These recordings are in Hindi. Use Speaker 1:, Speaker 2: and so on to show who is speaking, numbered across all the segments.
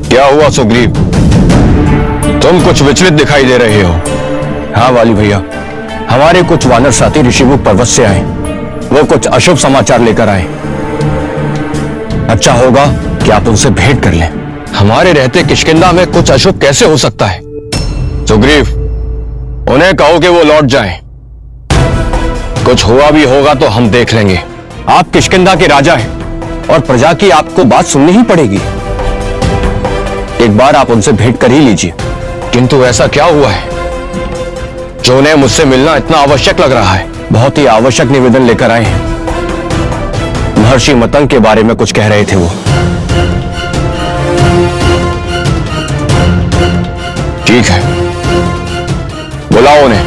Speaker 1: क्या हुआ सुग्रीव? तुम कुछ विचलित दिखाई दे रहे हो।
Speaker 2: हाँ वाली भैया, हमारे कुछ वानर साथी ऋषिमुख पर्वत से आए। वो कुछ अशुभ समाचार लेकर आए। अच्छा होगा कि आप उनसे भेंट कर लें।
Speaker 1: हमारे रहते किष्किंधा में कुछ अशुभ कैसे हो सकता है? सुग्रीव, उन्हें कहो कि वो लौट जाएं। कुछ हुआ भी होगा तो हम देख लेंगे।
Speaker 2: आप किष्किंधा के राजा हैं और प्रजा की आपको बात सुननी ही पड़ेगी। एक बार आप उनसे भेंट कर ही लीजिए।
Speaker 1: किंतु ऐसा क्या हुआ है जो उन्हें मुझसे मिलना इतना आवश्यक लग रहा है?
Speaker 2: बहुत ही आवश्यक निवेदन लेकर आए हैं। महर्षि मतंग के बारे में कुछ कह रहे थे वो।
Speaker 1: ठीक है, बुलाओ उन्हें।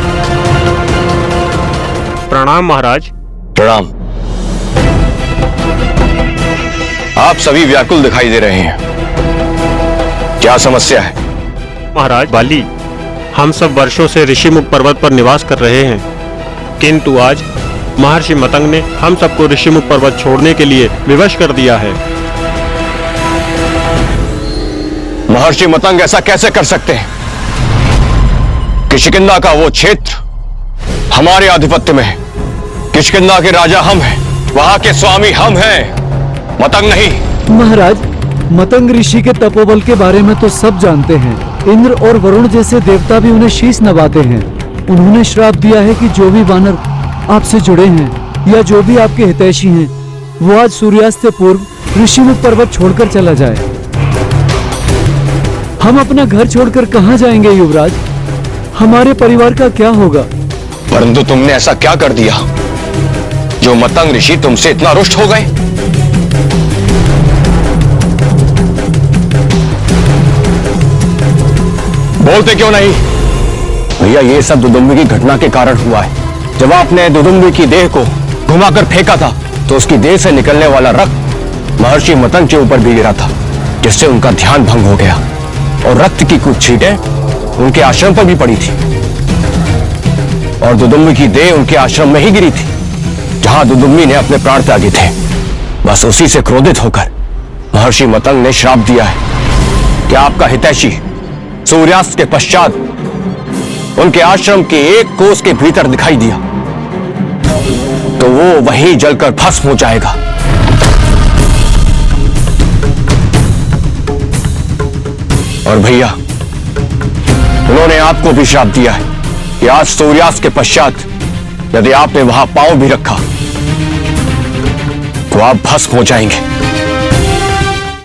Speaker 3: प्रणाम महाराज।
Speaker 1: प्रणाम। आप सभी व्याकुल दिखाई दे रहे हैं। क्या समस्या है?
Speaker 3: महाराज बाली, हम सब वर्षों से ऋषिमुख पर्वत पर निवास कर रहे हैं, किंतु आज महर्षि मतंग ने हम सबको ऋषिमुख पर्वत छोड़ने के लिए विवश कर दिया है।
Speaker 1: महर्षि मतंग ऐसा कैसे कर सकते हैं? किष्किंधा का वो क्षेत्र हमारे आधिपत्य में है। किष्किंधा के राजा हम हैं, वहां के स्वामी हम हैं, मतंग नहीं।
Speaker 4: महाराज, मतंग ऋषि के तपोबल के बारे में तो सब जानते हैं। इंद्र और वरुण जैसे देवता भी उन्हें शीश नवाते हैं। उन्होंने श्राप दिया है कि जो भी वानर आपसे जुड़े हैं या जो भी आपके हितैषी हैं, वो आज सूर्यास्त से पूर्व ऋषिमुख पर्वत छोड़कर चला जाए। हम अपना घर छोड़कर कहाँ जाएंगे युवराज? हमारे परिवार का क्या होगा?
Speaker 1: परंतु तुमने ऐसा क्या कर दिया जो मतंग ऋषि तुमसे इतना रुष्ट हो गए? बोलते क्यों नहीं?
Speaker 2: भैया, ये सब दुदुम्बी की घटना के कारण हुआ है। जब आपने दुदुम्बी की देह को घुमाकर फेंका था तो उसकी देह से निकलने वाला रक्त महर्षि मतंग के ऊपर भी गिरा था, जिससे उनका ध्यान भंग हो गया और रक्त की कुछ छींटें उनके आश्रम पर भी पड़ी थी। और दुदुम्बी की देह उनके आश्रम में ही गिरी थी जहां दुदुम्बी ने अपने प्राण त्यागे थे। बस उसी से क्रोधित होकर महर्षि मतंग ने श्राप दिया है कि आपका हितैषी सूर्यास्त के पश्चात उनके आश्रम के एक कोस के भीतर दिखाई दिया तो वो वहीं जलकर भस्म हो जाएगा। और भैया, उन्होंने आपको भी श्राप दिया है कि आज सूर्यास्त के पश्चात यदि आपने वहां पांव भी रखा तो आप भस्म हो जाएंगे।